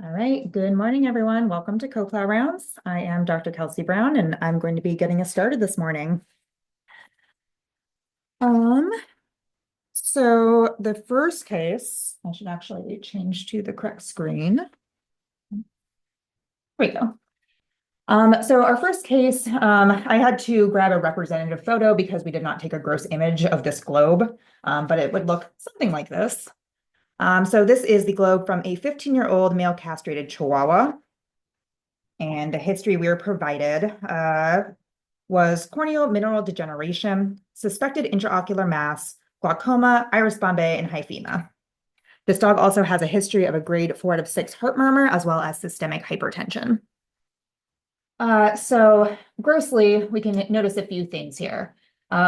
All right, good morning, everyone. Welcome to Coplow Rounds. I am Dr. Kelsey Brown, and I'm going to be getting us started this morning. Um, so the first case, I should actually change to the correct screen. There we go. So our first case, I had to grab a representative photo because we did not take a gross image of this globe, but it would look something like this. So this is the globe from a 15-year-old male castrated Chihuahua. And the history we were provided was corneal mineral degeneration, suspected intraocular mass, glaucoma, iris bombay, and hyphema. This dog also has a history of a grade 4 out of 6 heart murmur, as well as systemic hypertension. So grossly, we can notice a few things here.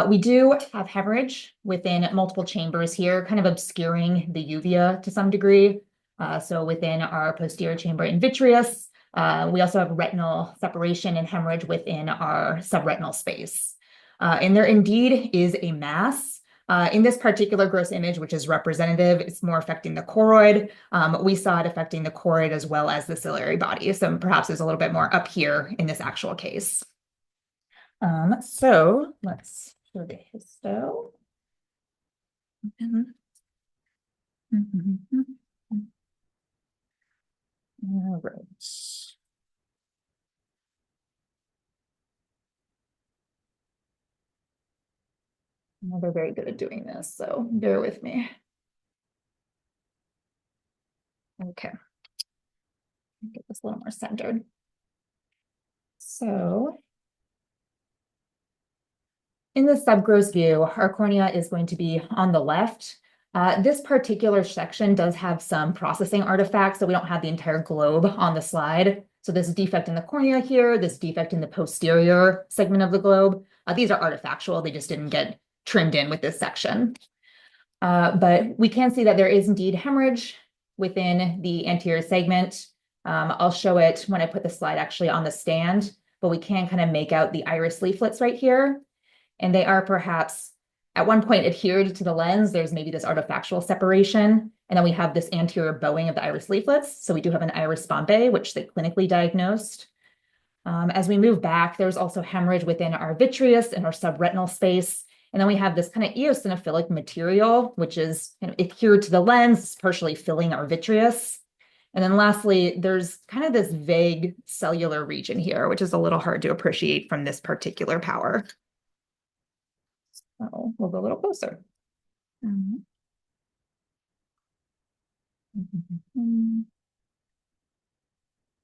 We do have hemorrhage within multiple chambers here, kind of obscuring the uvea to some degree. So within our posterior chamber in vitreous, we also have retinal separation and hemorrhage within our subretinal space. And there indeed is a mass. In this particular gross image, which is representative, it's more affecting the choroid. We saw it affecting the choroid as well as the ciliary body. So perhaps it's a little bit more up here in this actual case. So let's show the histo. All right. Well, they're very good at doing this, so bear with me. Okay. Get this a little more centered. So in the subgross view, our cornea is going to be on the left. This particular section does have some processing artifacts, so we don't have the entire globe on the slide. So this defect in the cornea here, this defect in the posterior segment of the globe, these are artifactual. They just didn't get trimmed in with this section. But we can see that there is indeed hemorrhage within the anterior segment. I'll show it when I put the slide actually on the stand, but we can kind of make out the iris leaflets right here. And they are perhaps at one point adhered to the lens. There's maybe this artifactual separation. And then we have this anterior bowing of the iris leaflets. So we do have an iris bombay, which they clinically diagnosed. As we move back, there's also hemorrhage within our vitreous and our subretinal space. And then we have this kind of eosinophilic material, which is kind of adhered to the lens, partially filling our vitreous. And then lastly, there's kind of this vague cellular region here, which is a little hard to appreciate from this particular power. So we'll go a little closer. All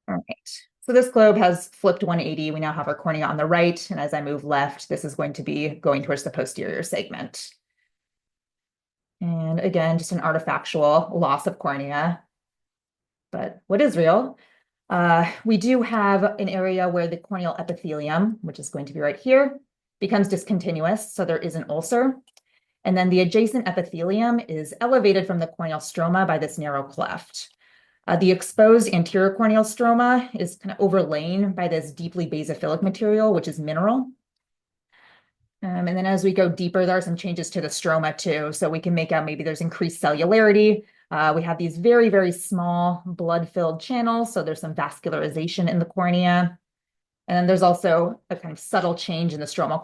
right. So this globe has flipped 180. We now have our cornea on the right. And as I move left, this is going to be going towards the posterior segment. And again, just an artifactual loss of cornea. But what is real? We do have an area where the corneal epithelium, which is going to be right here, becomes discontinuous. So there is an ulcer. And then the adjacent epithelium is elevated from the corneal stroma by this narrow cleft. The exposed anterior corneal stroma is kind of overlain by this deeply basophilic material, which is mineral. And then as we go deeper, there are some changes to the stroma too. So we can make out maybe there's increased cellularity. We have these very, very small blood-filled channels. So there's some vascularization in the cornea. And then there's also a kind of subtle change in the stromal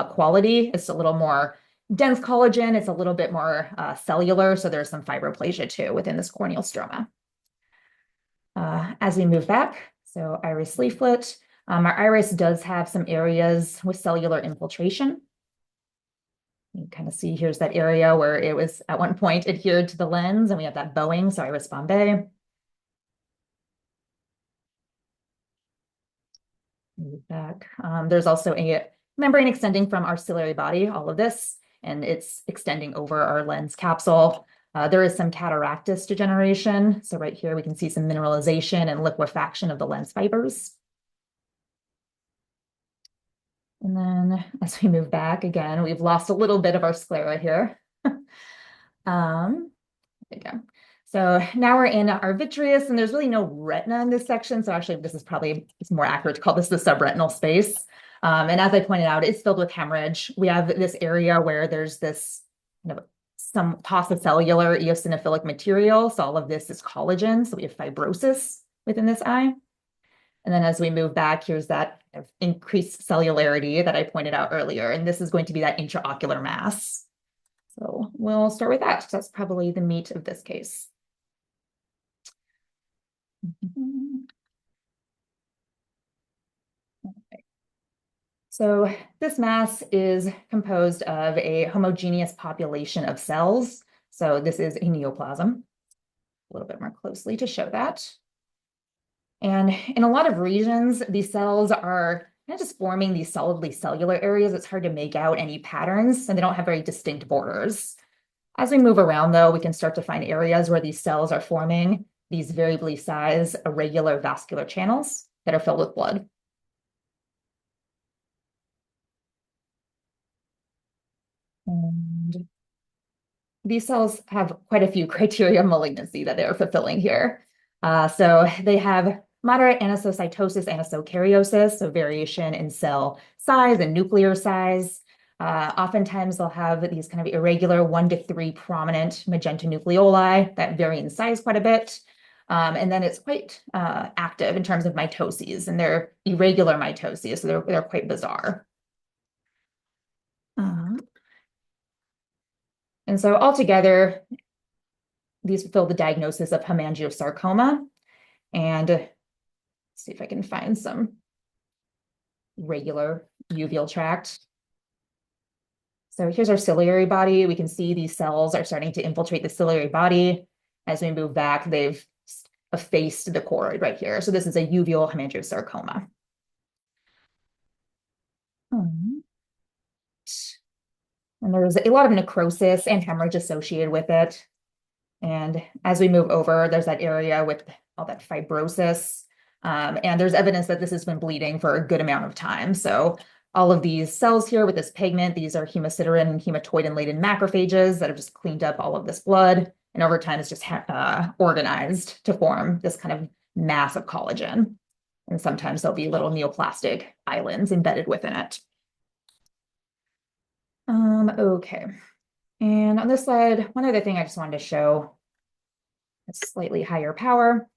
quality. It's a little more dense collagen. It's a little bit more cellular. So there's some fibroplasia too within this corneal stroma. As we move back, so iris leaflet, our iris does have some areas with cellular infiltration. You kind of see here's that area where it was at one point adhered to the lens, and we have that bowing, so iris bombay. Move back. There's also a membrane extending from our ciliary body, all of this, and it's extending over our lens capsule. There is some cataractus degeneration. So right here, we can see some mineralization and liquefaction of the lens fibers. And then as we move back again, we've lost a little bit of our sclera here. There we go. So now we're in our vitreous, and there's really no retina in this section. So actually, this is probably, it's more accurate to call this the subretinal space. And as I pointed out, it's filled with hemorrhage. We have this area where there's this kind of some cellular eosinophilic material. So all of this is collagen. So we have fibrosis within this eye. And then as we move back, here's that increased cellularity that I pointed out earlier. And this is going to be that intraocular mass. So we'll start with that, because that's probably the meat of this case. Okay. So this mass is composed of a homogeneous population of cells. So this is a neoplasm. A little bit more closely to show that. And in a lot of regions, these cells are kind of just forming these solidly cellular areas. It's hard to make out any patterns, and they don't have very distinct borders. As we move around, though, we can start to find areas where these cells are forming these variably sized irregular vascular channels that are filled with blood. And these cells have quite a few criteria of malignancy that they're fulfilling here. So they have moderate anisocytosis, anisokaryosis, so variation in cell size and nuclear size. Oftentimes they'll have these kind of irregular 1 to 3 prominent magenta nucleoli that vary in size quite a bit. And then it's quite active in terms of mitoses, and they're irregular mitoses, so they're quite bizarre. And so altogether, these fulfill the diagnosis of hemangiosarcoma. And let's see if I can find some regular uveal tract. So here's our ciliary body. We can see these cells are starting to infiltrate the ciliary body. As we move back, they've effaced the choroid right here. So this is a uveal hemangiosarcoma. And there's a lot of necrosis and hemorrhage associated with it. And as we move over, there's that area with all that fibrosis. And there's evidence that this has been bleeding for a good amount of time. So all of these cells here with this pigment, these are hemosiderin and hematoidin-laden macrophages that have just cleaned up all of this blood. And over time, it's just organized to form this kind of mass of collagen. And sometimes there'll be little neoplastic islands embedded within it. Okay. And on this slide, one other thing I just wanted to show, a slightly higher power,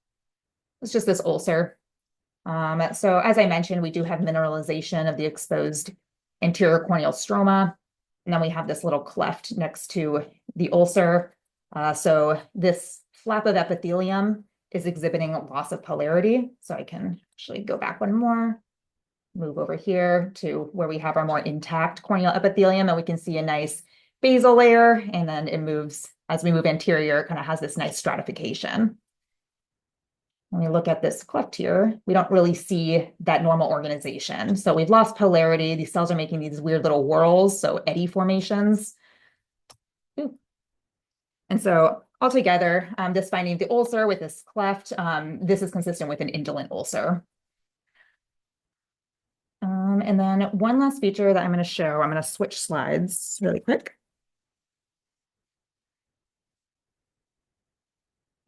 it's just this ulcer. So as I mentioned, we do have mineralization of the exposed anterior corneal stroma. And then we have this little cleft next to the ulcer. So this flap of epithelium is exhibiting a loss of polarity. So I can actually go back one more, move over here to where we have our more intact corneal epithelium, and we can see a nice basal layer, and then it moves, as we move anterior, it kind of has this nice stratification. When we look at this cleft here, we don't really see that normal organization. So we've lost polarity. These cells are making these weird little whorls, so eddy formations. Ooh. And so altogether, this finding of the ulcer with this cleft, this is consistent with an indolent ulcer. And then one last feature that I'm going to show, I'm going to switch slides really quick.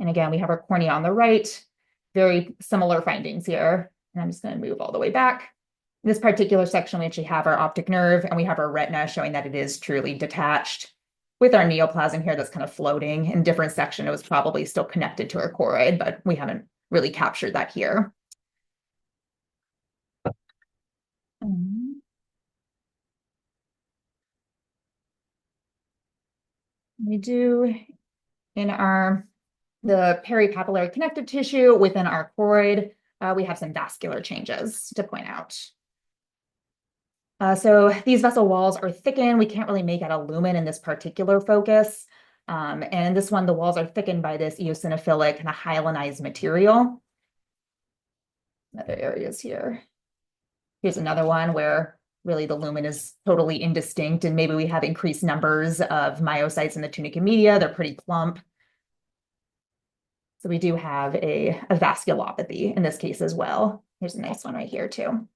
And again, we have our cornea on the right, very similar findings here. And I'm just going to move all the way back. In this particular section, we actually have our optic nerve, and we have our retina showing that it is truly detached. With our neoplasm here that's kind of floating in a different section, it was probably still connected to our choroid, but we haven't really captured that here. We do in the peripapillary connective tissue within our choroid, we have some vascular changes to point out. So these vessel walls are thickened. We can't really make out a lumen in this particular focus. And in this one, the walls are thickened by this eosinophilic kind of hyalinized material. Other areas here. Here's another one where really the lumen is totally indistinct, and maybe we have increased numbers of myocytes in the tunica media. They're pretty plump. So we do have a vasculopathy in this case as well. Here's a nice one right here too.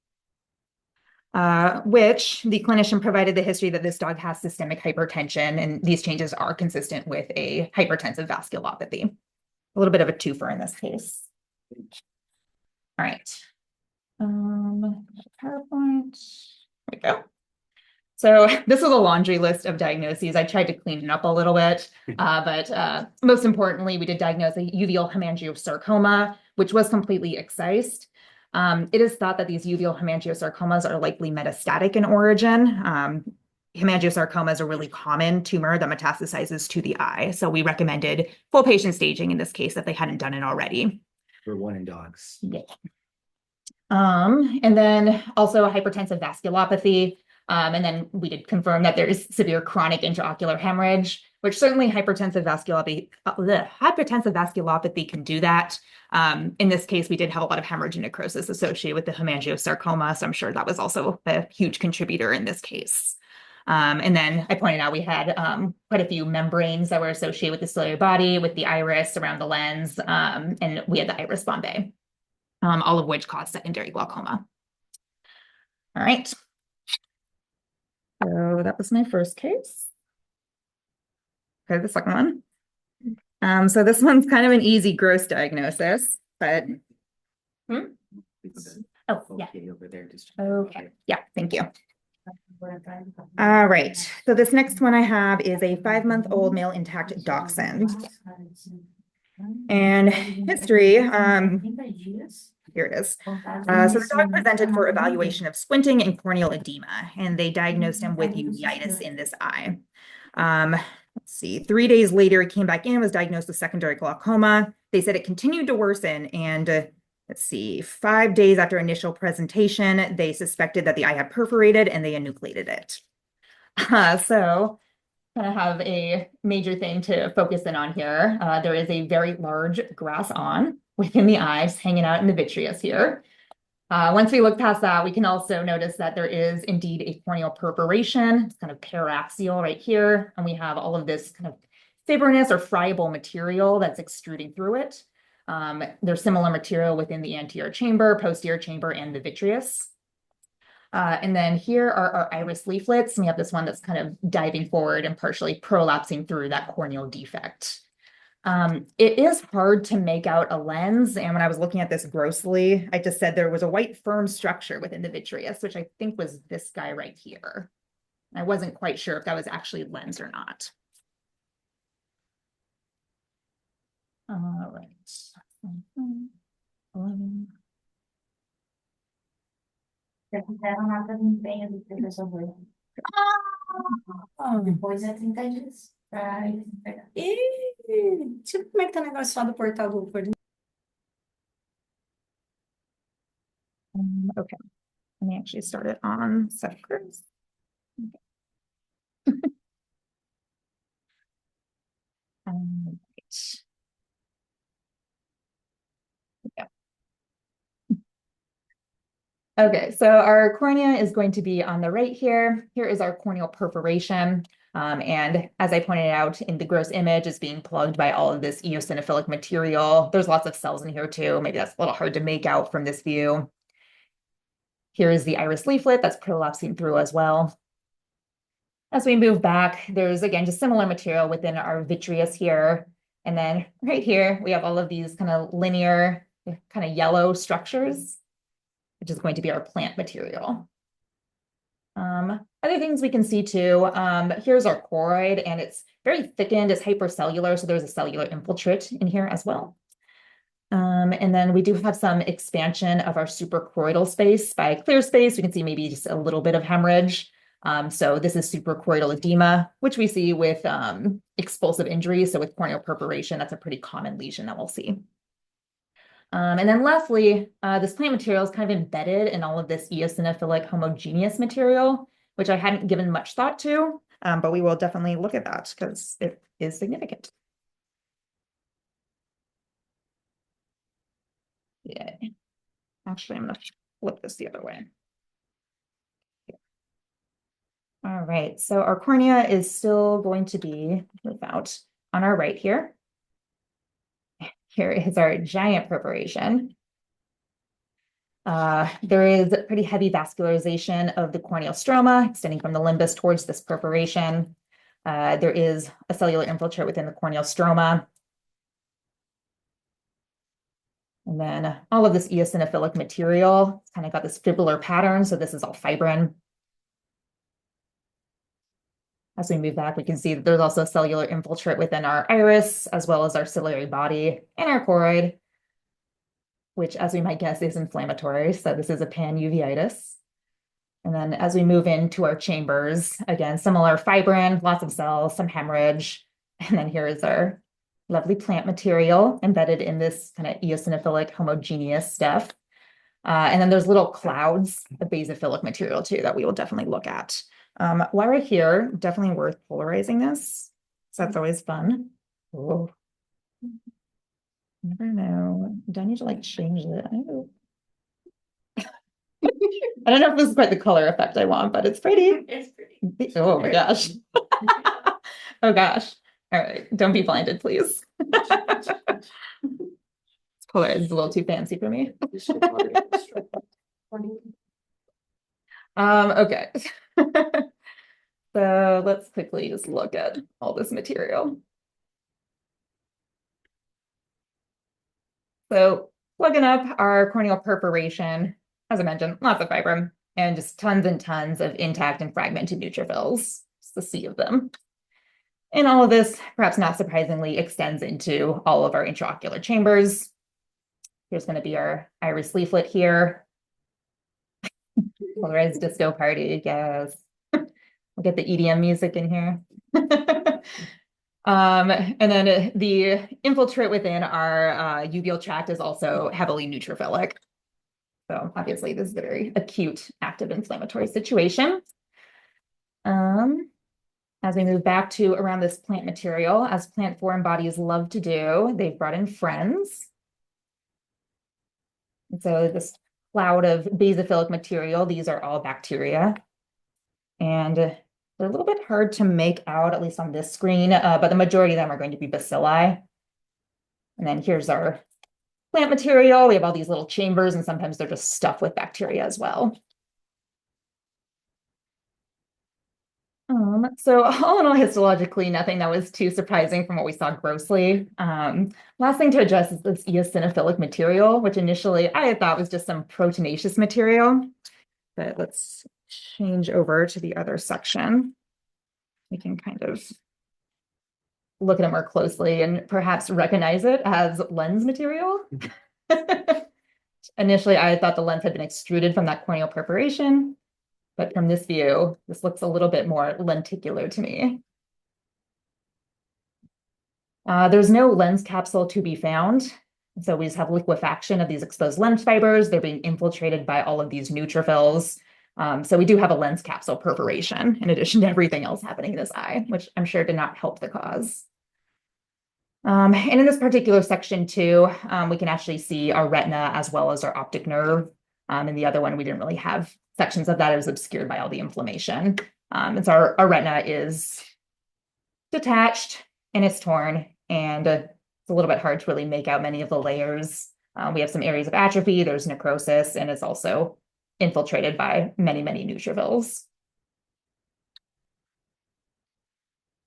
Which the clinician provided the history that this dog has systemic hypertension, and these changes are consistent with a hypertensive vasculopathy. A little bit of a twofer in this case. All right. PowerPoint. There we go. So this is a laundry list of diagnoses. I tried to clean it up a little bit, but most importantly, we did diagnose a uveal hemangiosarcoma, which was completely excised. It is thought that these uveal hemangiosarcomas are likely metastatic in origin. Hemangiosarcoma is a really common tumor that metastasizes to the eye. So we recommended full patient staging in this case if they hadn't done it already. For one in dogs. Yeah. And then also hypertensive vasculopathy. And then we did confirm that there is severe chronic intraocular hemorrhage, which certainly hypertensive vasculopathy can do that. In this case, we did have a lot of hemorrhage and necrosis associated with the hemangiosarcoma, so I'm sure that was also a huge contributor in this case. And then I pointed out we had quite a few membranes that were associated with the ciliary body, with the iris around the lens, and we had the iris bombae, all of which caused secondary glaucoma. All right. So that was my first case. Okay, the second one. So this one's kind of an easy gross diagnosis, but oh yeah. Okay, yeah, thank you. All right, so this next one I have is a 5-month-old male intact dachshund. And history, here it is. So the dog presented for evaluation of squinting and corneal edema, and they diagnosed him with uveitis in this eye. Let's see, 3 days later, he came back in, was diagnosed with secondary glaucoma. They said it continued to worsen, and let's see, 5 days after initial presentation, they suspected that the eye had perforated and they enucleated it. So kind of have a major thing to focus in on here. There is a very large grass awn within the eyes hanging out in the vitreous here. Once we look past that, we can also notice that there is indeed a corneal perforation. It's kind of paraxial right here. And we have all of this kind of fibrinous or friable material that's extruding through it. There's similar material within the anterior chamber, posterior chamber, and the vitreous. And then here are our iris leaflets. And we have this one that's kind of diving forward and partially prolapsing through that corneal defect. It is hard to make out a lens. And when I was looking at this grossly, I just said there was a white firm structure within the vitreous, which I think was this guy right here. I wasn't quite sure if that was actually lens or not. All right. 11. Depois é 30 dias. Tipo, como é que tá o negócio lá do portal do Word? Okay, let me actually start it on Septic. Right. Yeah. Okay, so our cornea is going to be on the right here. Here is our corneal perforation. And as I pointed out in the gross image, it's being plugged by all of this eosinophilic material. There's lots of cells in here too. Maybe that's a little hard to make out from this view. Here is the iris leaflet that's prolapsing through as well. As we move back, there's again just similar material within our vitreous here. And then right here, we have all of these kind of linear, kind of yellow structures, which is going to be our plant material. Other things we can see too, here's our choroid, and it's very thickened, it's hypercellular, so there's a cellular infiltrate in here as well. And then we do have some expansion of our suprachoroidal space. By clear space, we can see maybe just a little bit of hemorrhage. So this is suprachoroidal edema, which we see with expulsive injuries. So with corneal perforation, that's a pretty common lesion that we'll see. And then lastly, this plant material is kind of embedded in all of this eosinophilic homogeneous material, which I hadn't given much thought to, but we will definitely look at that because it is significant. Yeah. Actually, I'm going to flip this the other way. All right, so our cornea is still going to be without on our right here. Here is our giant perforation. There is pretty heavy vascularization of the corneal stroma extending from the limbus towards this perforation. There is a cellular infiltrate within the corneal stroma. And then all of this eosinophilic material, it's kind of got this fibrillar pattern. So this is all fibrin. As we move back, we can see that there's also cellular infiltrate within our iris, as well as our ciliary body and our choroid, which, as we might guess, is inflammatory. So this is a panuveitis. And then as we move into our chambers, again, similar fibrin, lots of cells, some hemorrhage. And then here is our lovely plant material embedded in this kind of eosinophilic homogeneous stuff. And then there's little clouds of basophilic material too that we will definitely look at. While we're here, definitely worth polarizing this. So that's always fun. Oh, never know. Do I need to like change it? I don't know if this is quite the color effect I want, but it's pretty. It's pretty. Oh my gosh. Oh gosh. All right. Don't be blinded, please. This color is a little too fancy for me. Okay. So let's quickly just look at all this material. So plugging up our corneal perforation, as I mentioned, lots of fibrin and just tons and tons of intact and fragmented neutrophils. Just the sea of them. And all of this, perhaps not surprisingly, extends into all of our intraocular chambers. Here's going to be our iris leaflet here. Polarized disco party, yes. We'll get the EDM music in here. And then the infiltrate within our uveal tract is also heavily neutrophilic. So obviously this is a very acute active inflammatory situation. As we move back to around this plant material, as plant foreign bodies love to do, they've brought in friends. And so this cloud of basophilic material, these are all bacteria. And they're a little bit hard to make out, at least on this screen, but the majority of them are going to be bacilli. And then here's our plant material. We have all these little chambers, and sometimes they're just stuffed with bacteria as well. So all in all, histologically, nothing that was too surprising from what we saw grossly. Last thing to address is this eosinophilic material, which initially I thought was just some proteinaceous material. But let's change over to the other section. We can kind of look at it more closely and perhaps recognize it as lens material. Initially, I thought the lens had been extruded from that corneal perforation. But from this view, this looks a little bit more lenticular to me. There's no lens capsule to be found. So we just have liquefaction of these exposed lens fibers. They're being infiltrated by all of these neutrophils. So we do have a lens capsule perforation in addition to everything else happening in this eye, which I'm sure did not help the cause. And in this particular section too, we can actually see our retina as well as our optic nerve. And the other one, we didn't really have sections of that. It was obscured by all the inflammation. And so our retina is detached and it's torn, and it's a little bit hard to really make out many of the layers. We have some areas of atrophy, there's necrosis, and it's also infiltrated by many, many neutrophils.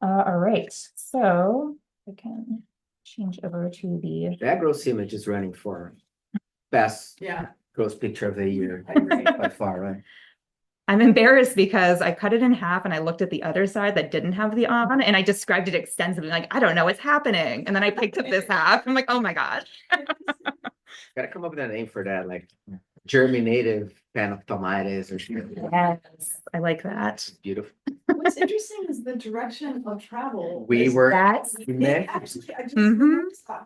All right, so I can change over to the... That gross image is running for best gross picture of the year by far, right? I'm embarrassed because I cut it in half and I looked at the other side that didn't have the on and I described it extensively, like, I don't know what's happening. And then I picked up this half. I'm like, oh my gosh. Gotta come up with a name for that, like germinative panophthalmitis or something. Yes, I like that. It's beautiful. What's interesting is the direction of travel. We were, That's we met, Actually, I just Mhm. noticed that.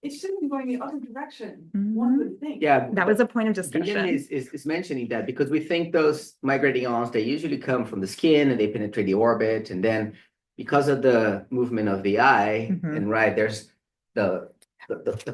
It should be going the other direction, one would think. yeah. that was a point of Gideon discussion. is mentioning that because we think those migrating ions, they usually come from the skin and they penetrate the orbit. And then because of the movement of the eye, Mhm. and right, there's the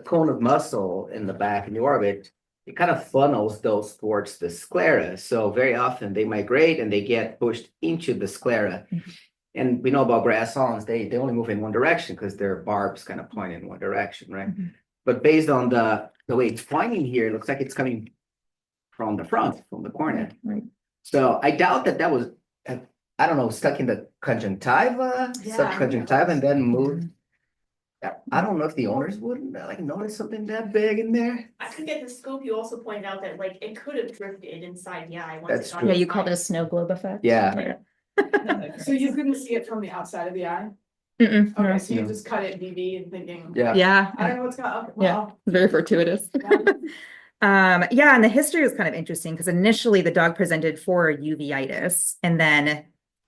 cone of muscle in the back in the orbit, it kind of funnels those towards the sclera. So very often they migrate and they get pushed into the sclera. Mhm. And we know about grass awns, they only move in one direction because their barbs kind of point in one direction, right? Mhm. But based on the way it's pointing here, it looks like it's coming from the front, from the cornea. Right. So I doubt that was, I don't know, stuck in the conjunctiva, subconjunctiva, and then moved. I don't know if the owners would like notice something that big in there. I think at the scope, you also point out that like it could have drifted inside the eye. Once That's it got true. Yeah, inside. you called it a snow globe effect. Yeah. Right. So you couldn't see it from the outside of the eye? Mm-mm, no. Okay, so you No. just cut it BB and thinking. Yeah. Yeah. I don't know what's going, okay, Yeah, well. very fortuitous. Yeah, and the history was kind of interesting because initially the dog presented for uveitis, and then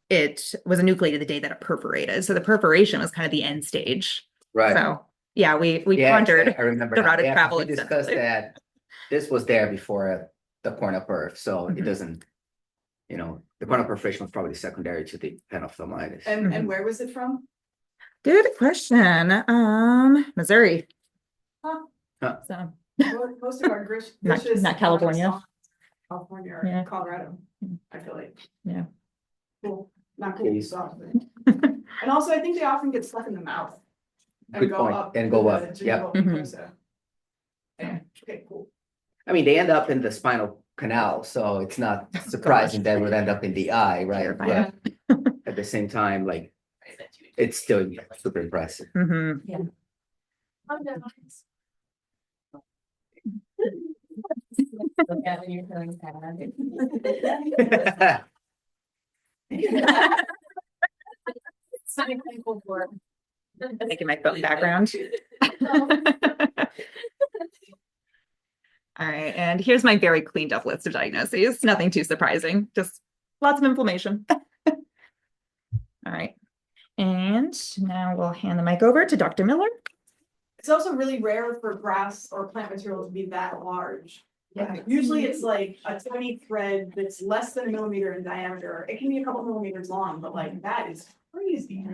it was enucleated the day that it perforated. So the perforation was kind of the end stage. Right. So yeah, we Yeah, pondered I remember the that. route of Yeah, 'cause travel we discussed extensively. that. This was there before the corneal perf, so it Mhm. doesn't, the corneal perforation was probably secondary to the panophthalmitis. And where was it from? Good question. Missouri. Huh. Huh. So So most of our Not- dishes. not California. California Yeah. or Colorado, Mm. I feel like. Yeah. Cool, not cool, Okay. soft. And also, I think they often get stuck in the mouth. And Good go point. up. And go the up, yeah. gingival Mhm. mucosa. Yeah, okay, cool. I mean, they end up in the spinal canal, so it's not surprising that it would end up in the eye, right? Terrifying. But at the same time, like, it's still super impressive. Mhm. Making my phone background. All right, and here's my very cleaned up list of diagnoses. Nothing too surprising, just lots of inflammation. All right, and now we'll hand the mic over to Dr. Miller. It's also really rare for grass or plant material to be that large. Yeah. Usually it's like a tiny thread that's less than a millimeter in diameter. It can be a couple millimeters long, but like that is crazy.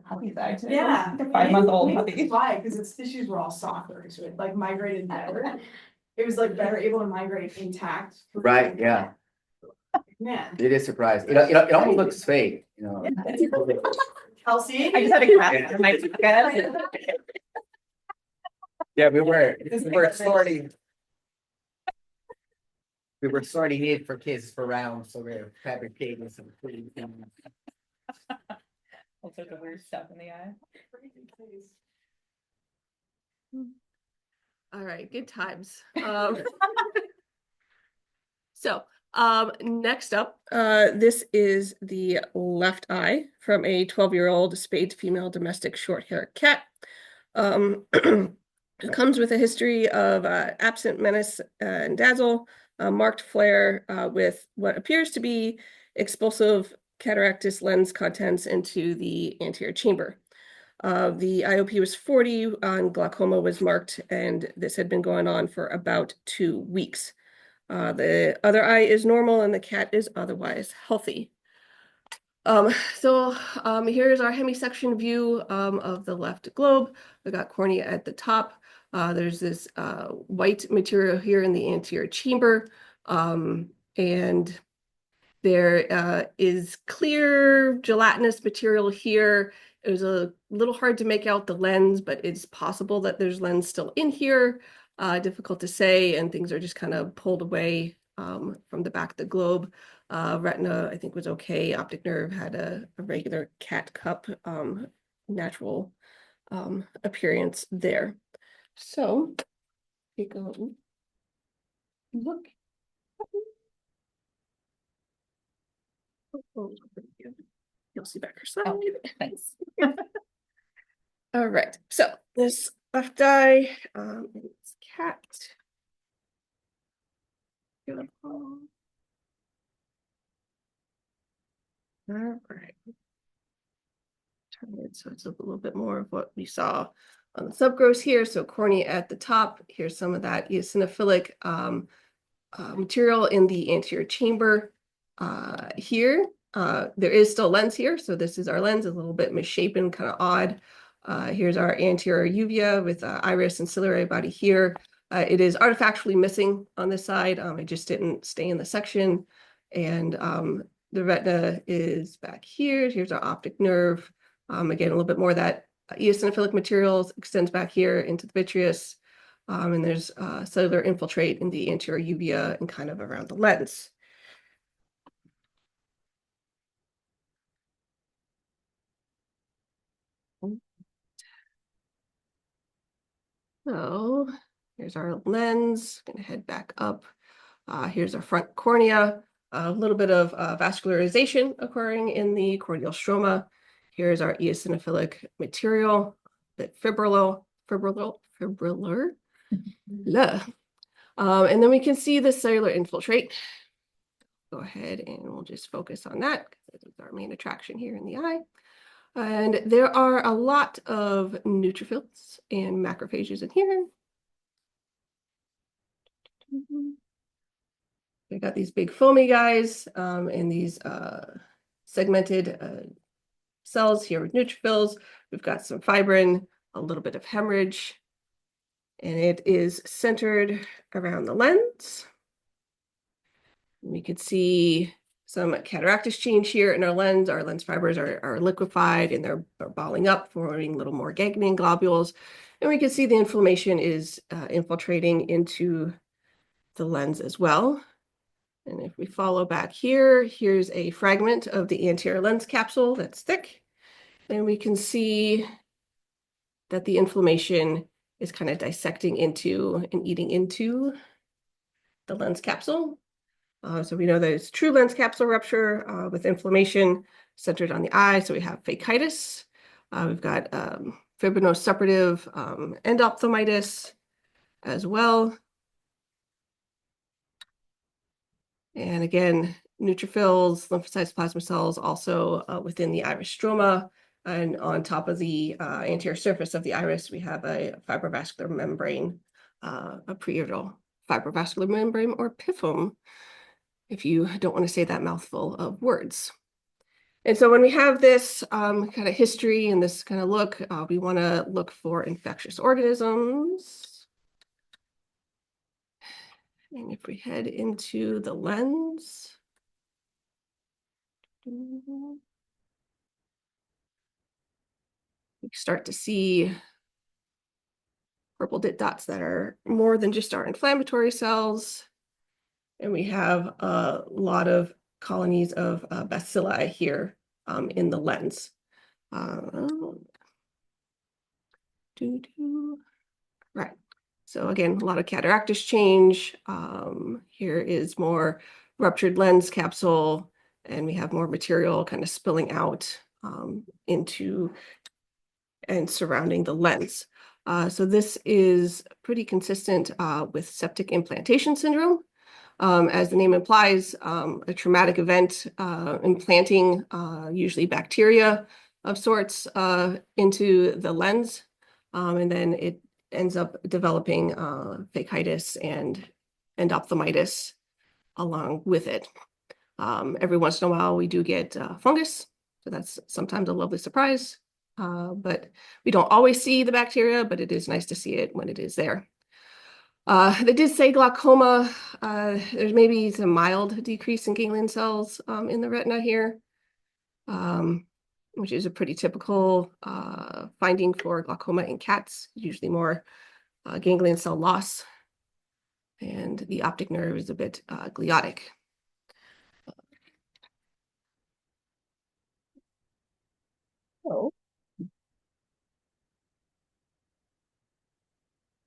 Puppy bag too. Yeah. Like a 5-month-old Maybe puppy. that's why, because its tissues were all softer, so it like migrated better. It was like better able to migrate intact. Right, yeah, Man, it is surprising. It almost looks fake, Kelsey. I just had a graph on my pocket. Yeah, we were sorting. We were sorting it for kids for rounds, so we're fabricating some pretty things. All sorts of weird stuff in the eye. All right, good times. So next up, this is the left eye from a 12-year-old spayed female domestic short-haired cat. It comes with a history of absent menace and dazzle, marked flare with what appears to be expulsive cataractus lens contents into the anterior chamber. The IOP was 40 and glaucoma was marked, and this had been going on for about 2 weeks. The other eye is normal and the cat is otherwise healthy. Here's our hemisection view of the left globe. We got cornea at the top. There's this white material here in the anterior chamber, and there is clear gelatinous material here. It was a little hard to make out the lens, but it's possible that there's lens still in here. Difficult to say, and things are just kind of pulled away from the back of the globe. Retina, I think, was okay. Optic nerve had a regular cat cup, natural appearance there. So take a look. You'll see back her side. Oh, thanks. All right, so this left eye, it's cat. Beautiful. All right. Turn it so it's a little bit more of what we saw on the subgross here. So cornea at the top. Here's some of that eosinophilic material in the anterior chamber. Here, there is still lens here. So this is our lens, a little bit misshapen, kind of odd. Here's our anterior uvea with iris and ciliary body here. It is artifactually missing on this side. It just didn't stay in the section. And the retina is back here. Here's our optic nerve. Again, a little bit more of that eosinophilic materials extends back here into the vitreous. And there's cellular infiltrate in the anterior uvea and kind of around the lens. So here's our lens, gonna head back up. Here's our front cornea. A little bit of vascularization occurring in the corneal stroma. Here's our eosinophilic material, that fibrillar. Blah. And then we can see the cellular infiltrate. Go ahead and we'll just focus on that because it's our main attraction here in the eye. And there are a lot of neutrophils and macrophages in here. We got these big foamy guys and these segmented cells here with neutrophils. We've got some fibrin, a little bit of hemorrhage, and it is centered around the lens. We could see some cataractus change here in our lens. Our lens fibers are liquefied and they're balling up, forming little more ganglion globules. And we can see the inflammation is infiltrating into the lens as well. And if we follow back here, here's a fragment of the anterior lens capsule that's thick. And we can see that the inflammation is kind of dissecting into and eating into the lens capsule. So we know that it's true lens capsule rupture with inflammation centered on the eye. So we have phakitis. We've got Fibrinosuppurative endophthalmitis as well. And again, neutrophils, lymphocytes, plasma cells also within the iris stroma. And on top of the anterior surface of the iris, we have a fibrovascular membrane, a preorbital fibrovascular membrane or PIFM, if you don't want to say that mouthful of words. And so when we have this kind of history and this kind of look, we want to look for infectious organisms. And if we head into the lens, we start to see purple dots that are more than just our inflammatory cells. And we have a lot of colonies of bacilli here in the lens. Right. So again, a lot of cataractus change. Here is more ruptured lens capsule, and we have more material kind of spilling out into and surrounding the lens. So this is pretty consistent with septic implantation syndrome. As the name implies, a traumatic event implanting usually bacteria of sorts into the lens, and then it ends up developing phakitis and endophthalmitis along with it. Every once in a while, we do get fungus, so that's sometimes a lovely surprise. But we don't always see the bacteria, but it is nice to see it when it is there. They did say glaucoma. There's maybe some mild decrease in ganglion cells in the retina here, which is a pretty typical finding for glaucoma in cats, usually more ganglion cell loss. And the optic nerve is a bit gliotic. Oh.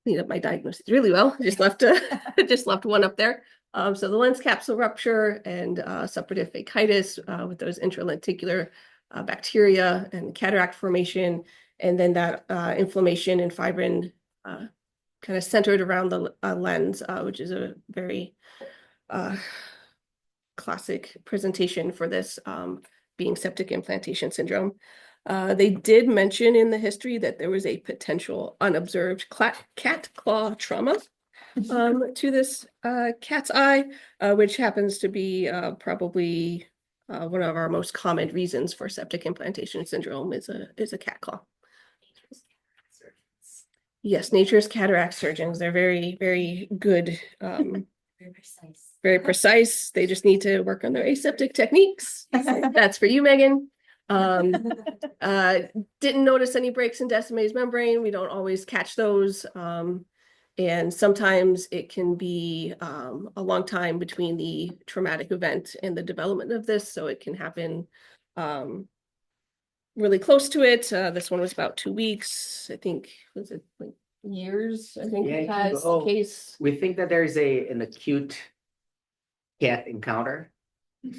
Clean up my diagnosis really well. Just left one up there. So the lens capsule rupture and suppurative phakitis with those intralenticular bacteria and cataract formation, and then that inflammation and fibrin kind of centered around the lens, which is a very classic presentation for this being septic implantation syndrome. They did mention in the history that there was a potential unobserved cat claw trauma to this cat's eye, which happens to be probably one of our most common reasons for septic implantation syndrome is a cat claw. Yes, nature's cataract surgeons. They're very, very good. Very precise. Very precise. They just need to work on their aseptic techniques. That's for you, Megan. Didn't notice any breaks in Descemet's membrane. We don't always catch those. And sometimes it can be a long time between the traumatic event and the development of this. So it can happen really close to it. This one was about 2 weeks. I think, was it like years? I think it has a case. We think that there's an acute cat encounter.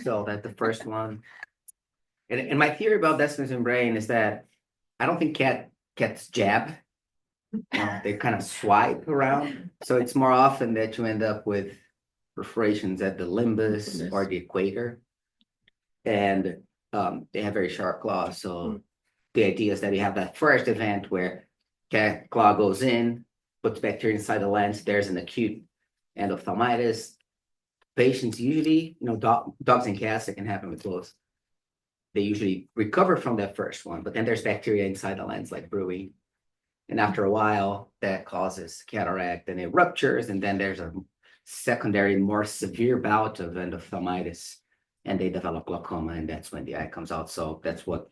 So that's the first one. And my theory about desmoid brain is that I don't think cats jab. They kind of swipe around. So it's more often that you end up with perforations at the limbus or the equator. And they have very sharp claws. So the idea is that you have that first event where cat claw goes in, puts bacteria inside the lens. There's an acute endophthalmitis. Patients usually, dogs and cats, that can happen with both. They usually recover from that first one, but then there's bacteria inside the lens, like brewing. And after a while, that causes cataract and it ruptures. And then there's a secondary, more severe bout of endophthalmitis. And they develop glaucoma, and that's when the eye comes out. So that's what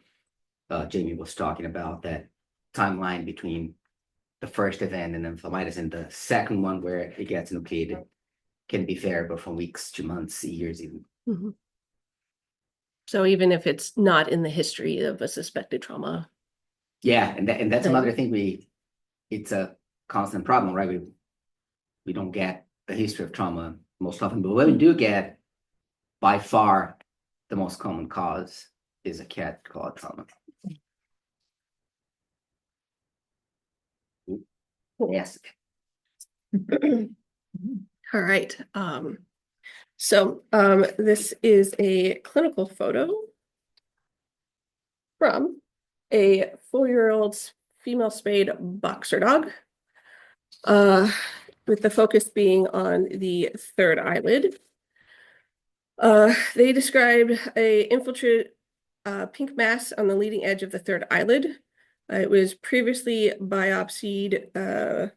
Jamie was talking about, that timeline between the first event and endophthalmitis and the second one where it gets nucleated can be variable from weeks to months, years even. Mhm. So even if it's not in the history of a suspected trauma. Yeah, and that's Right. another thing it's a constant problem, right? We don't get the history of trauma most often, but when we do get, by far, the most common cause is a cat claw trauma. Yes. All right. This is a clinical photo from a 4-year-old female spayed boxer dog, with the focus being on the third eyelid. They described a infiltrate pink mass on the leading edge of the third eyelid. It was previously biopsied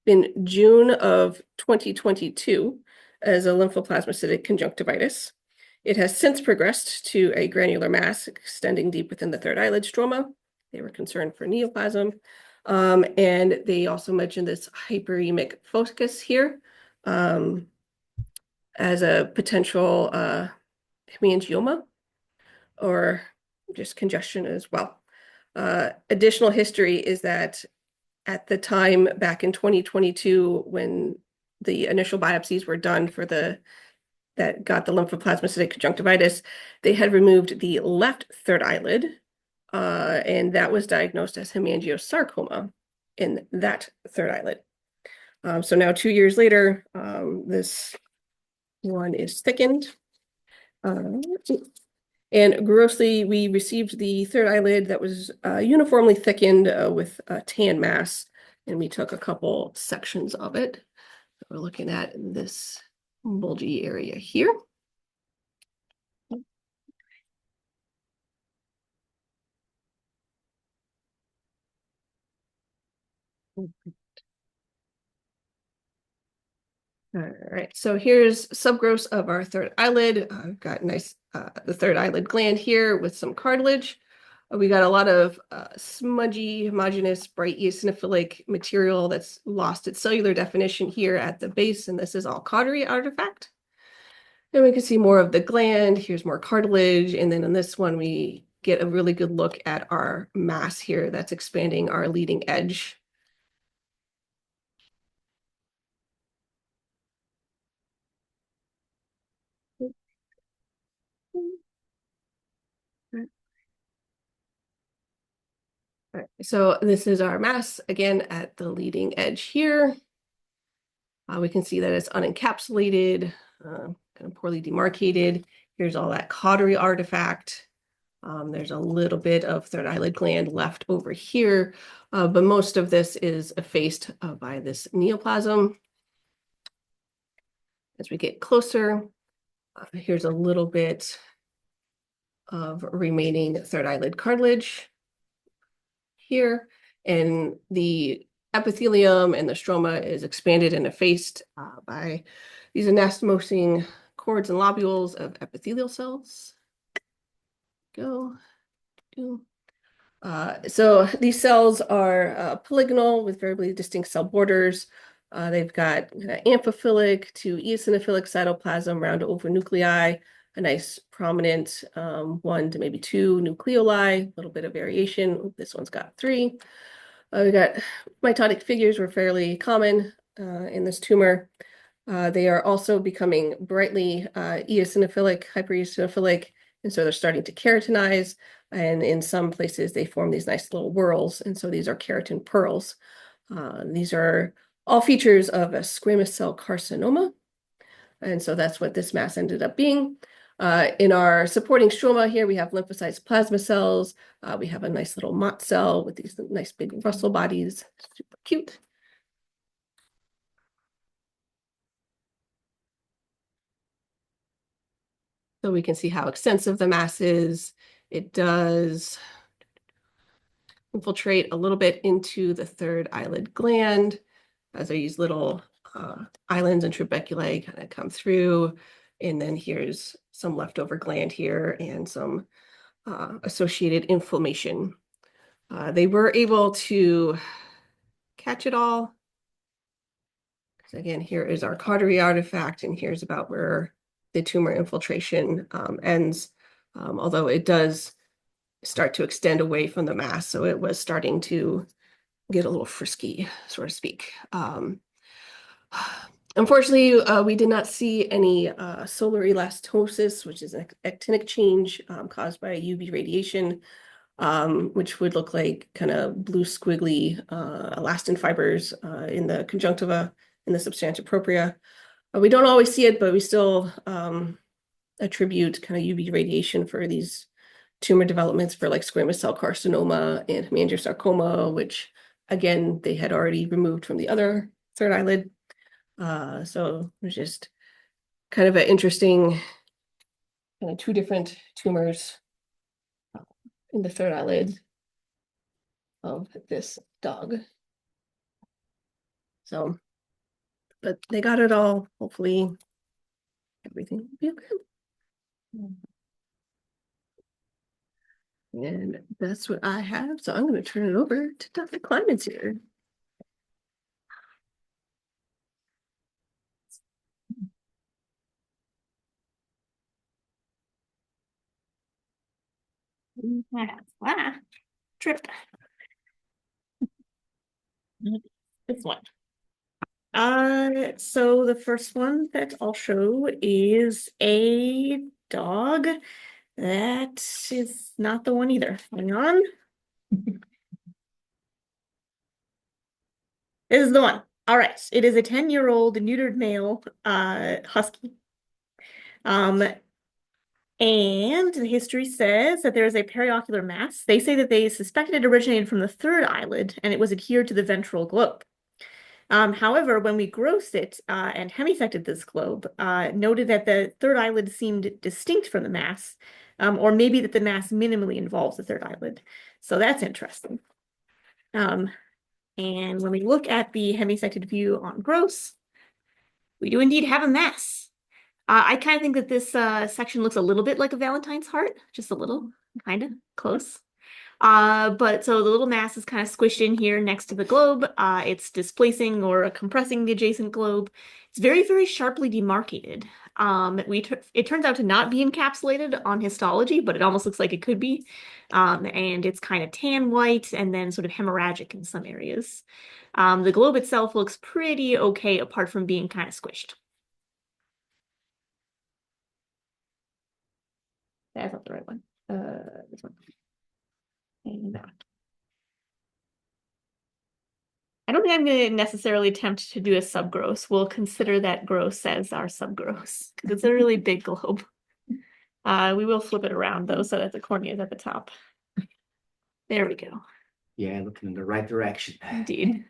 in June of 2022 as a lymphoplasmacytic conjunctivitis. It has since progressed to a granular mass extending deep within the third eyelid stroma. They were concerned for neoplasm. And they also mentioned this hyperemic focus here as a potential hemangioma or just congestion as well. Additional history is that at the time back in 2022, when the initial biopsies were done for that got the lymphoplasmacytic conjunctivitis, they had removed the left third eyelid, and that was diagnosed as hemangiosarcoma in that third eyelid. So now 2 years later, this one is thickened. And grossly, we received the third eyelid that was uniformly thickened with a tan mass, and we took a couple sections of it. We're looking at this bulgy area here. All right, so here's subgross of our third eyelid. I've got nice, the third eyelid gland here with some cartilage. We got a lot of smudgy, homogeneous, bright eosinophilic material that's lost its cellular definition here at the base, and this is all cautery artifact. And we can see more of the gland. Here's more cartilage, and then in this one, we get a really good look at our mass here that's expanding our leading edge. All right, so this is our mass again at the leading edge here. We can see that it's unencapsulated, kind of poorly demarcated. Here's all that cautery artifact. There's a little bit of third eyelid gland left over here, but most of this is effaced by this neoplasm. As we get closer, here's a little bit of remaining third eyelid cartilage here, and the epithelium and the stroma is expanded and effaced by these anastomosing cords and lobules of epithelial cells. So these cells are polygonal with very distinct cell borders. They've got amphiphilic to eosinophilic cytoplasm around ovonuclei, a nice prominent 1 to maybe 2 nucleoli, a little bit of variation. This one's got 3. We got mitotic figures were fairly common in this tumor. They are also becoming brightly eosinophilic, hypereosinophilic, and so they're starting to keratinize. And in some places, they form these nice little whorls, and so these are keratin pearls. These are all features of a squamous cell carcinoma, and so that's what this mass ended up being. In our supporting stroma here, we have lymphocytes, plasma cells. We have a nice little Mott cell with these nice big Russell bodies, super cute. So we can see how extensive the mass is. It does infiltrate a little bit into the third eyelid gland as these little islands and trabeculae kind of come through. And then here's some leftover gland here and some associated inflammation. They were able to catch it all. So again, here is our cautery artifact, and here's about where the tumor infiltration ends, although it does start to extend away from the mass. So it was starting to get a little frisky, so to speak. Unfortunately, we did not see any solar elastosis, which is an actinic change caused by UV radiation, which would look like kind of blue squiggly elastin fibers in the conjunctiva, in the substantia propria. We don't always see it, but we still attribute kind of UV radiation for these tumor developments for like squamous cell carcinoma and hemangiosarcoma, which again, they had already removed from the other third eyelid. So it was just kind of an interesting kind of two different tumors in the third eyelid of this dog. So, but they got it all. Hopefully everything will be okay. And that's what I have. So I'm going to turn it over to Dr. Kleinman's here. Wow, tripped. This one. So the first one that I'll show is a dog. That is not the one either. Hang on. This is the one. All right. It is a 10-year-old neutered male husky. And the history says that there is a periocular mass. They say that they suspected it originated from the third eyelid and it was adhered to the ventral globe. However, when we grossed it and hemisected this globe, noted that the third eyelid seemed distinct from the mass, or maybe that the mass minimally involves the third eyelid. So that's interesting. And when we look at the hemisected view on gross, we do indeed have a mass. I kind of think that this section looks a little bit like a Valentine's heart, just a little, kind of close. But so the little mass is kind of squished in here next to the globe. It's displacing or compressing the adjacent globe. It's very, very sharply demarcated. It turns out to not be encapsulated on histology, but it almost looks like it could be. And it's kind of tan white and then sort of hemorrhagic in some areas. The globe itself looks pretty okay apart from being kind of squished. That's not the right one. This one. And that one. I don't think I'm going to necessarily attempt to do a subgross. We'll consider that gross as our subgross because it's a really big globe. We will flip it around though so that the cornea is at the top. There we go. Yeah, looking in the right direction. Indeed.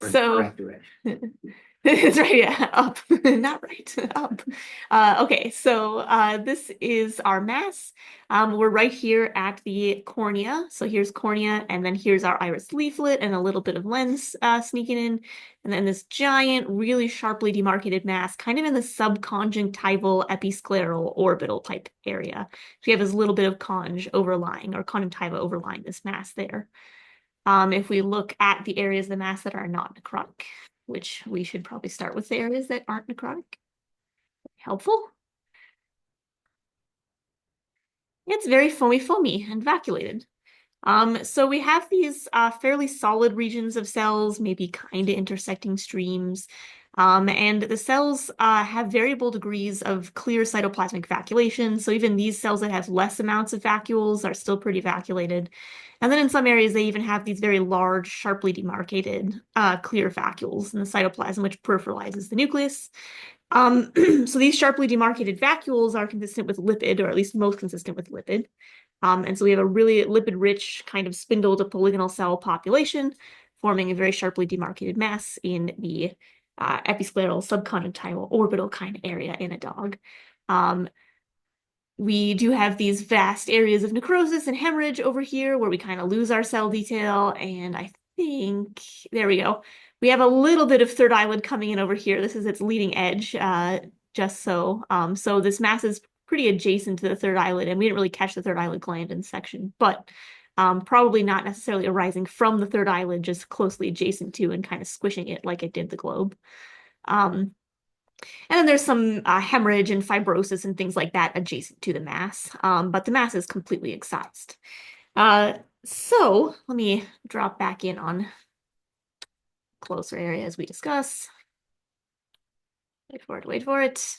Or the So correct direction. That's right, yeah, up, not right, up. Okay, so this is our mass. We're right here at the cornea. So here's cornea, and then here's our iris leaflet and a little bit of lens sneaking in. And then this giant, really sharply demarcated mass, kind of in the subconjunctival episcleral orbital type area. So you have this little bit of conj overlying, or conjunctiva overlying this mass there. If we look at the areas of the mass that are not necrotic, which we should probably start with the areas that aren't necrotic. Helpful. It's very foamy and vacuolated. So we have these fairly solid regions of cells, maybe kind of intersecting streams. And the cells have variable degrees of clear cytoplasmic vacuolation. So even these cells that have less amounts of vacuoles are still pretty vacuolated. And then in some areas, they even have these very large, sharply demarcated clear vacuoles in the cytoplasm, which peripheralizes the nucleus. So these sharply demarcated vacuoles are consistent with lipid, or at least most consistent with lipid. And so we have a really lipid-rich kind of spindle to polygonal cell population, forming a very sharply demarcated mass in the episcleral subconjunctival orbital kind of area in a dog. We do have these vast areas of necrosis and hemorrhage over here where we kind of lose our cell detail. And I think, there we go. We have a little bit of third eyelid coming in over here. This is its leading edge, just so. So this mass is pretty adjacent to the third eyelid, and we didn't really catch the third eyelid gland in section, but probably not necessarily arising from the third eyelid, just closely adjacent to and kind of squishing it like it did the globe. And then there's some hemorrhage and fibrosis and things like that adjacent to the mass, but the mass is completely excised. So let me drop back in on closer area as we discuss. Wait for it, wait for it.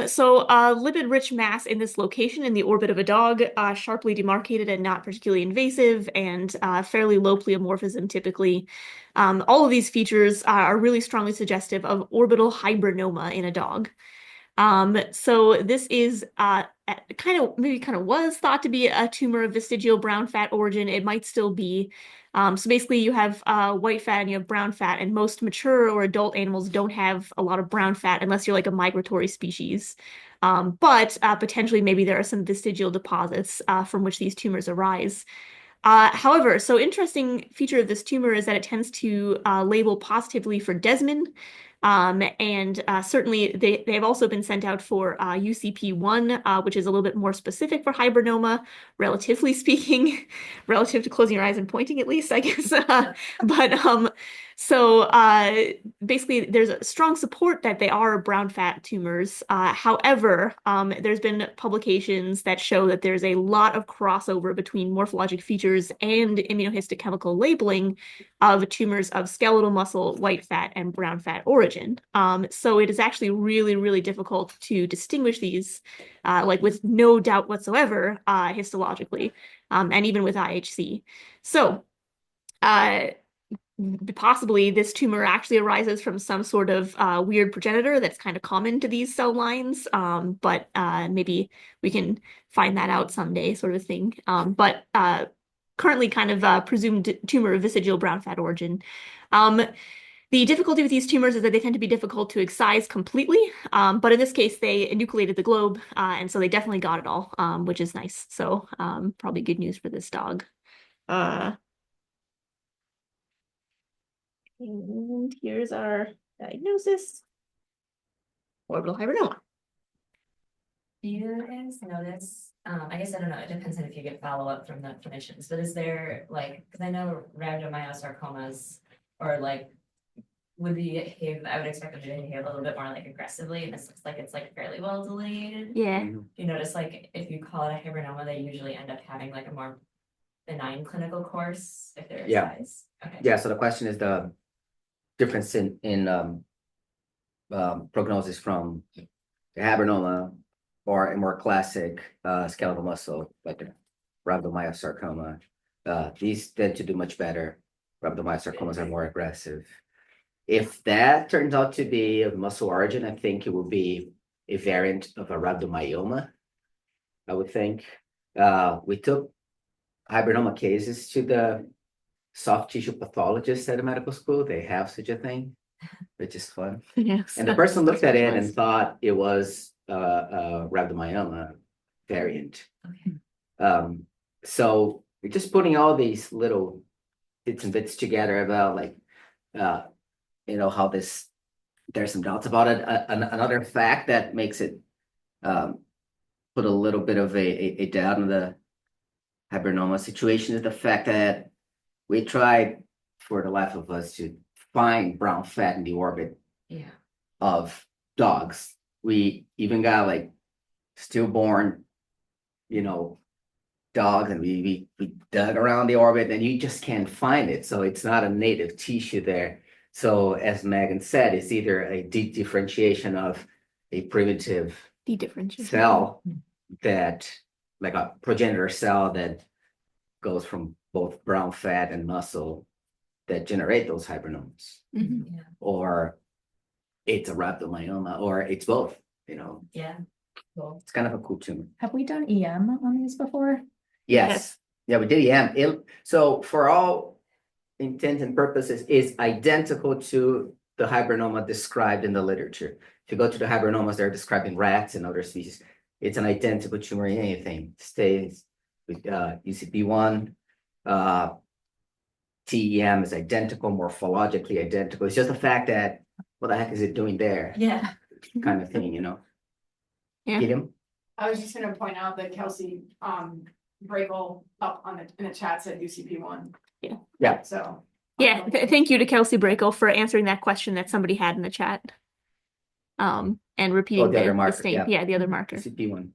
So lipid-rich mass in this location in the orbit of a dog, sharply demarcated and not particularly invasive, and fairly low pleomorphism typically. All of these features are really strongly suggestive of orbital hibernoma in a dog. So this is kind of was thought to be a tumor of vestigial brown fat origin. It might still be. So basically you have white fat and you have brown fat, and most mature or adult animals don't have a lot of brown fat unless you're like a migratory species. But potentially maybe there are some vestigial deposits from which these tumors arise. However, so interesting feature of this tumor is that it tends to label positively for desmin. And certainly they have also been sent out for UCP1, which is a little bit more specific for hibernoma, relatively speaking, relative to closing your eyes and pointing at least, I guess. But so basically there's a strong support that they are brown fat tumors. However, there's been publications that show that there's a lot of crossover between morphologic features and immunohistochemical labeling of tumors of skeletal muscle, white fat, and brown fat origin. So it is actually really, really difficult to distinguish these, like with no doubt whatsoever, histologically, and even with IHC. So possibly this tumor actually arises from some sort of weird progenitor that's kind of common to these cell lines, but maybe we can find that out someday, sort of thing. But currently kind of presumed tumor of vestigial brown fat origin. The difficulty with these tumors is that they tend to be difficult to excise completely, but in this case, they enucleated the globe, and so they definitely got it all, which is nice. So probably good news for this dog. And here's our diagnosis. Orbital hibernoma. Do you guys notice, I guess I don't know, it depends on if you get follow-up from the clinicians, but is there like, because I know rhabdomyosarcomas or like would behave, I would expect them to behave a little bit more like aggressively, and this looks like it's like fairly well delineated. Yeah. Do you notice like if you call it a hibernoma, they usually end up having like a more benign clinical course if they're Yeah. size? Okay. Yeah, so the question is the difference in prognosis from the hibernoma or a more classic skeletal muscle, like the rhabdomyosarcoma. These tend to do much better. Rhabdomyosarcomas are more aggressive. If that turns out to be of muscle origin, I think it will be a variant of a rhabdomyoma, I would think. We took hibernoma cases to the soft tissue pathologist at a medical school. They have such a thing, which is fun. Yes. And the person looked at it and thought it was a rhabdomyoma variant. Okay. So we're just putting all these little bits and bits together about like, how there's some doubts about it. Another fact that makes it put a little bit of a doubt in the hibernoma situation is the fact that we tried for the life of us to find brown fat in the orbit of dogs. We even got like stillborn, dogs and we dug around the orbit and you just can't find it. So it's not a native tissue there. So as Megan said, it's either a deep differentiation of a primitive Dedifferentiation. cell that, like a progenitor cell that goes from both brown fat and muscle that generate those hibernomas, Mhm. Yeah, or it's a rhabdomyoma, or it's both, you know, yeah, cool. it's kind of a cool tumor. Have we done EM on these before? Yes, yeah, we did EM. So for all intents and purposes, is identical to the hibernoma described in the literature. If you go to the hibernomas, they're described in rats and other species. It's an identical tumor in anything. Stays with UCP1. TEM is identical, morphologically identical. It's just the fact that what the heck is it doing there? Yeah. Kind of thing, you know? Yeah. Get him? I was just gonna point out that Kelsey, Brakel up in the chat said UCP1. Yeah. Yeah. So. Yeah, thank you to Kelsey Brakel for answering that question that somebody had in the chat. And repeating the other the marker, same, yeah. the other marker, UCP1.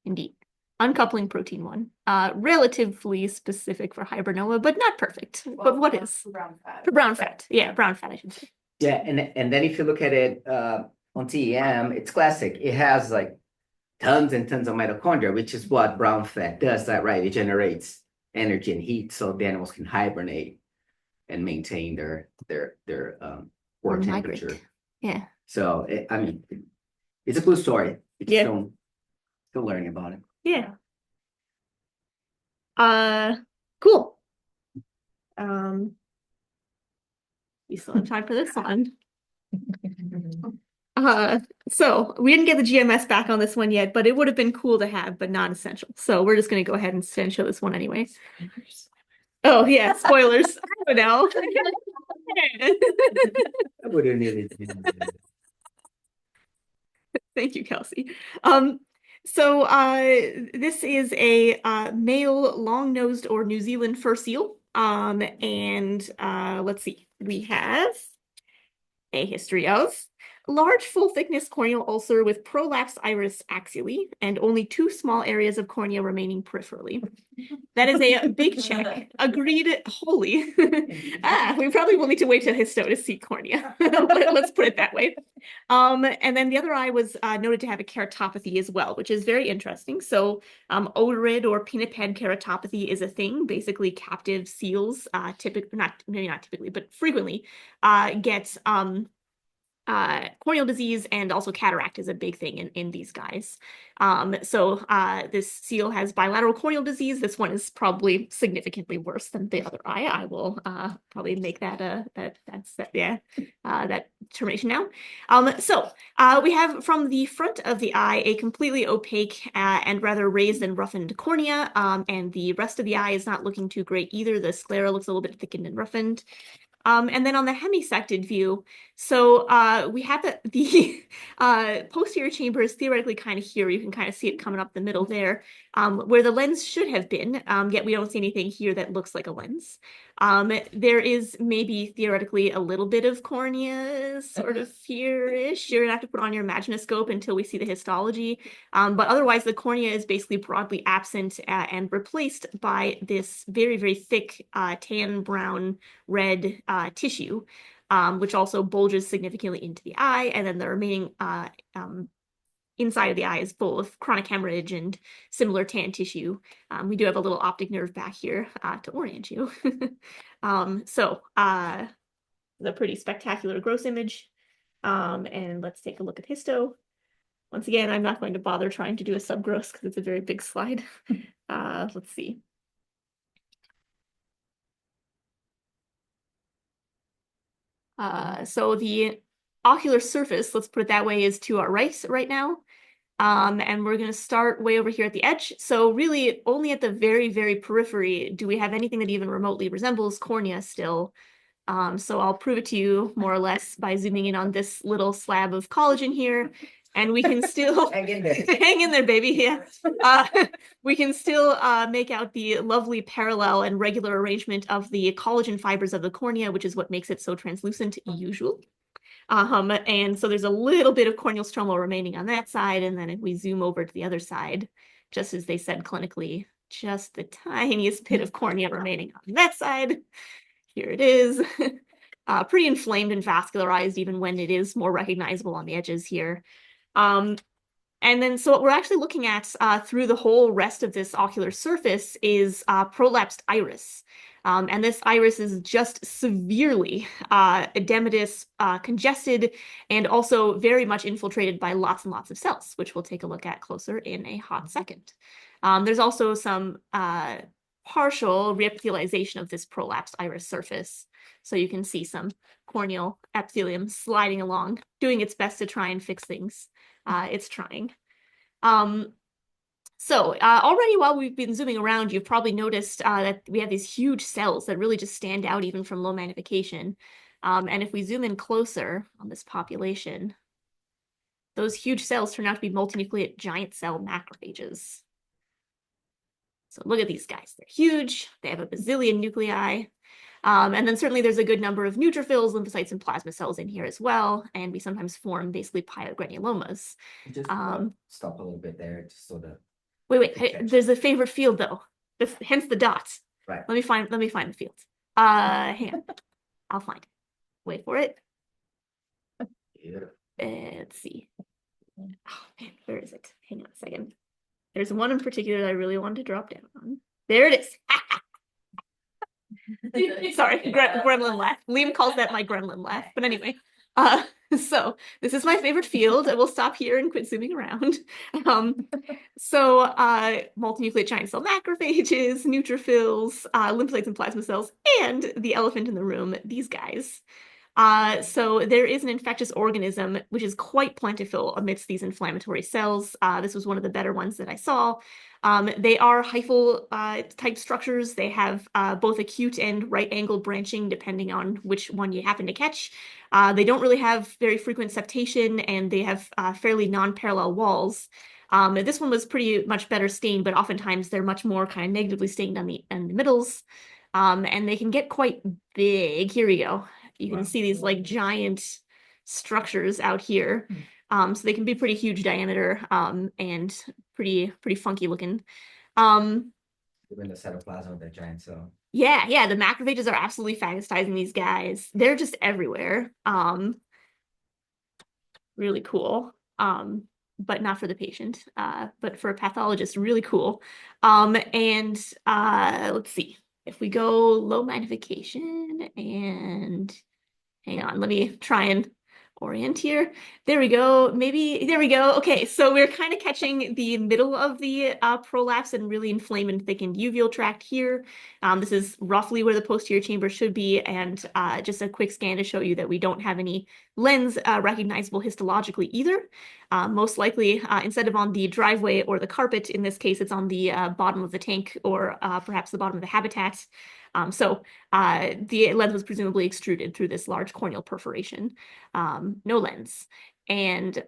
indeed. Uncoupling protein 1, relatively specific for hibernoma, but not perfect. But what is? For brown fat. For brown fat, yeah, brown fat, I should say. Yeah, and then if you look at it on TEM, it's classic. It has like tons and tons of mitochondria, which is what brown fat does, that right? It generates energy and heat so the animals can hibernate and maintain their Or core migrate. temperature. Yeah. So I mean, it's a cool story. It's Yeah. still learning about it. Yeah. Cool. We still have time for this one. So we didn't get the GMS back on this one yet, but it would have been cool to have, but not essential. So we're just gonna go ahead and show this one anyway. Oh yeah, spoilers. I don't know. I wouldn't need it. Thank you, Kelsey. So this is a male long-nosed or New Zealand fur seal. And let's see, we have a history of large full-thickness corneal ulcer with prolapsed iris axially and only 2 small areas of cornea remaining peripherally. That is a big check. Agreed wholly. We probably will need to wait till histo to see cornea. Let's put it that way. And then the other eye was noted to have a keratopathy as well, which is very interesting. So odorid or pinniped keratopathy is a thing. Basically, captive seals, maybe not typically, but frequently get corneal disease, and also cataract is a big thing in these guys. So this seal has bilateral corneal disease. This one is probably significantly worse than the other eye. I will probably make that that determination now. So we have from the front of the eye a completely opaque and rather raised and roughened cornea, and the rest of the eye is not looking too great either. The sclera looks a little bit thickened and roughened. And then on the hemisected view, so we have the posterior chamber is theoretically kind of here. You can kind of see it coming up the middle there, where the lens should have been, yet we don't see anything here that looks like a lens. There is maybe theoretically a little bit of cornea sort of here-ish. You're gonna have to put on your imaginoscope until we see the histology. But otherwise, the cornea is basically broadly absent and replaced by this very, very thick tan brown red tissue, which also bulges significantly into the eye, and then the remaining inside of the eye is full of chronic hemorrhage and similar tan tissue. We do have a little optic nerve back here to orient you. So the pretty spectacular gross image. And let's take a look at histo. Once again, I'm not going to bother trying to do a subgross because it's a very big slide. Let's see. So the ocular surface, let's put it that way, is to our right now. And we're going to start way over here at the edge. So really only at the very, very periphery do we have anything that even remotely resembles cornea still. So I'll prove it to you more or less by zooming in on this little slab of collagen here. And we can still Hang in there. hang in there, baby. Yeah. We can still make out the lovely parallel and regular arrangement of the collagen fibers of the cornea, which is what makes it so translucent usually. And so there's a little bit of corneal stromal remaining on that side. And then if we zoom over to the other side, just as they said clinically, just the tiniest bit of cornea remaining on that side. Here it is. Pretty inflamed and vascularized, even when it is more recognizable on the edges here. And then, so what we're actually looking at through the whole rest of this ocular surface is prolapsed iris. And this iris is just severely edematous, congested, and also very much infiltrated by lots and lots of cells, which we'll take a look at closer in a hot second. There's also some partial reepithelialization of this prolapsed iris surface. So you can see some corneal epithelium sliding along, doing its best to try and fix things. It's trying. Already while we've been zooming around, you've probably noticed that we have these huge cells that really just stand out even from low magnification. And if we zoom in closer on this population, those huge cells turn out to be multinucleate giant cell macrophages. So look at these guys. They're huge. They have a bazillion nuclei. And then certainly there's a good number of neutrophils, lymphocytes, and plasma cells in here as well. And we sometimes form basically pyogranulomas. Just stop a little bit there, just so that. Wait, there's a favorite field though. Hence the dots. Right. Let me find the field. Hang on. I'll find it. Wait for it. Beautiful. Let's see. Oh man, where is it? Hang on a second. There's one in particular that I really wanted to drop down on. There it is. Sorry, gremlin laugh. Liam calls that my gremlin laugh. But anyway, so this is my favorite field. I will stop here and quit zooming around. Multinucleate giant cell macrophages, neutrophils, lymphocytes and plasma cells, and the elephant in the room, these guys. So there is an infectious organism which is quite plentiful amidst these inflammatory cells. This was one of the better ones that I saw. They are hyphal type structures. They have both acute and right angled branching depending on which one you happen to catch. They don't really have very frequent septation, and they have fairly non-parallel walls. This one was pretty much better stained, but oftentimes they're much more kind of negatively stained on the middles. And they can get quite big. Here we go. You can see these like giant structures out here. So they can be pretty huge diameter and pretty funky looking. Even the cytoplasm of the giant cell. Yeah, the macrophages are absolutely phagocytizing these guys. They're just everywhere. Really cool. But not for the patient, but for a pathologist, really cool. Let's see. If we go low magnification and hang on, let me try and orient here. There we go. There we go. Okay, so we're kind of catching the middle of the prolapse and really inflamed and thickened uveal tract here. This is roughly where the posterior chamber should be, and just a quick scan to show you that we don't have any lens recognizable histologically either. Most likely, instead of on the driveway or the carpet, in this case, it's on the bottom of the tank or perhaps the bottom of the habitat. The lens was presumably extruded through this large corneal perforation. No lens. And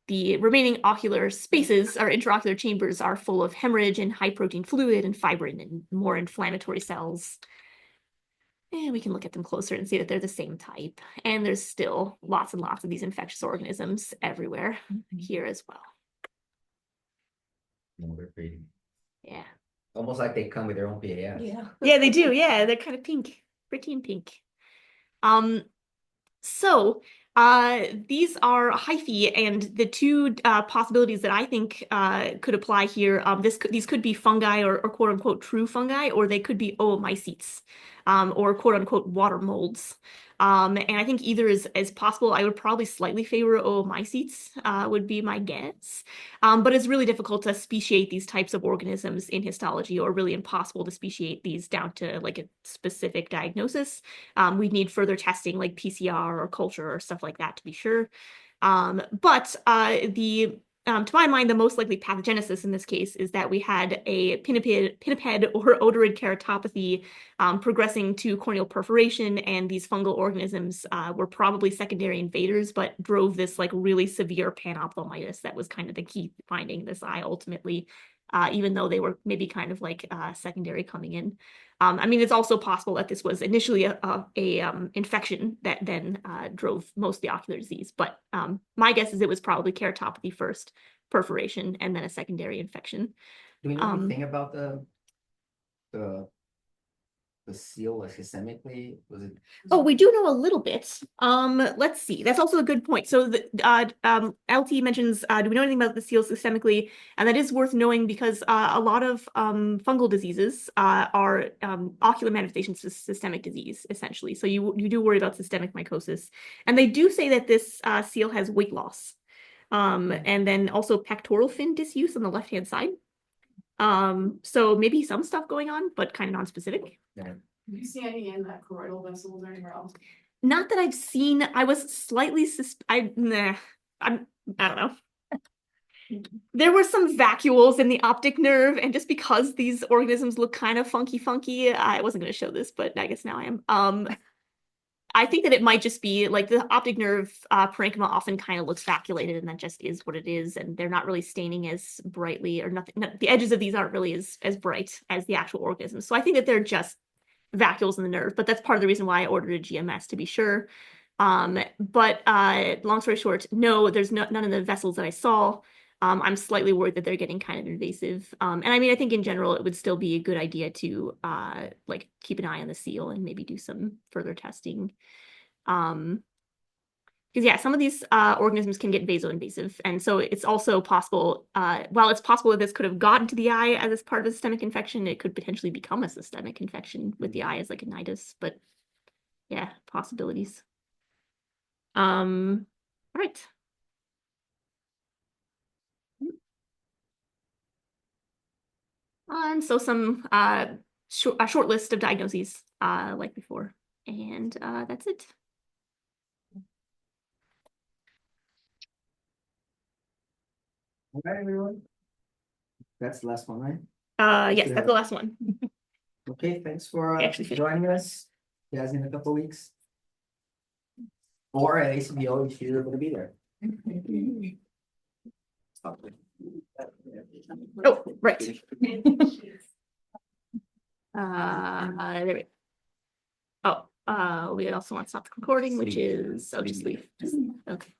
the remaining ocular spaces, or intraocular chambers, are full of hemorrhage and high protein fluid and fibrin and more inflammatory cells. And we can look at them closer and see that they're the same type. And there's still lots and lots of these infectious organisms everywhere here as well. No, they're pretty. Yeah. Almost like they come with their own PAS. Yeah, they do. Yeah, they're kind of pink, pretty and pink. These are hyphae, and the two possibilities that I think could apply here, these could be fungi or quote unquote true fungi, or they could be oomycetes, or quote unquote water molds. And I think either is possible. I would probably slightly favor oomycetes, would be my guess. But it's really difficult to speciate these types of organisms in histology, or really impossible to speciate these down to like a specific diagnosis. We'd need further testing like PCR or culture or stuff like that to be sure. To my mind, the most likely pathogenesis in this case is that we had a pinniped or odorid keratopathy progressing to corneal perforation, and these fungal organisms were probably secondary invaders, but drove this like really severe panophthalmitis that was kind of the key finding this eye ultimately even though they were maybe kind of like secondary coming in. I mean, it's also possible that this was initially a infection that then drove most of the ocular disease. But my guess is it was probably keratopathy first, perforation, and then a secondary infection. Do we know anything about the seal systemically? Was it? Oh, we do know a little bit. Let's see. That's also a good point. So the LT mentions, do we know anything about the seal systemically? And that is worth knowing because a lot of fungal diseases are ocular manifestations of systemic disease, essentially. So you do worry about systemic mycosis. And they do say that this seal has weight loss. And then also pectoral fin disuse on the left-hand side. So maybe some stuff going on, but kind of non-specific. Yeah. Do you see any in that choroidal vessels or anywhere else? Not that I've seen. I was slightly I don't know. There were some vacuoles in the optic nerve, and just because these organisms look kind of funky, I wasn't going to show this, but I guess now I am. I think that it might just be like the optic nerve parenchyma often kind of looks vacuolated, and that just is what it is, and they're not really staining as brightly or nothing. The edges of these aren't really as bright as the actual organisms. So I think that they're just vacuoles in the nerve, but that's part of the reason why I ordered a GMS to be sure. But long story short, no, there's none of the vessels that I saw. I'm slightly worried that they're getting kind of invasive. And I mean, I think in general, it would still be a good idea to like keep an eye on the seal and maybe do some further testing. Because yeah, some of these organisms can get vasoinvasive. And so it's also possible, while it's possible that this could have gotten to the eye as part of a systemic infection, it could potentially become a systemic infection with the eye as like a nidus. But yeah, possibilities. All right. And so some a short list of diagnoses like before. And that's it. All right, everyone. That's the last one, right? Yes, that's the last one. Okay, thanks for Actually finished. joining us. Guys, in a couple of weeks. Or at ACBO if you're able to be there. Oh, right. There we go. Oh, we also want to stop the recording, which is, I'll just leave. Okay.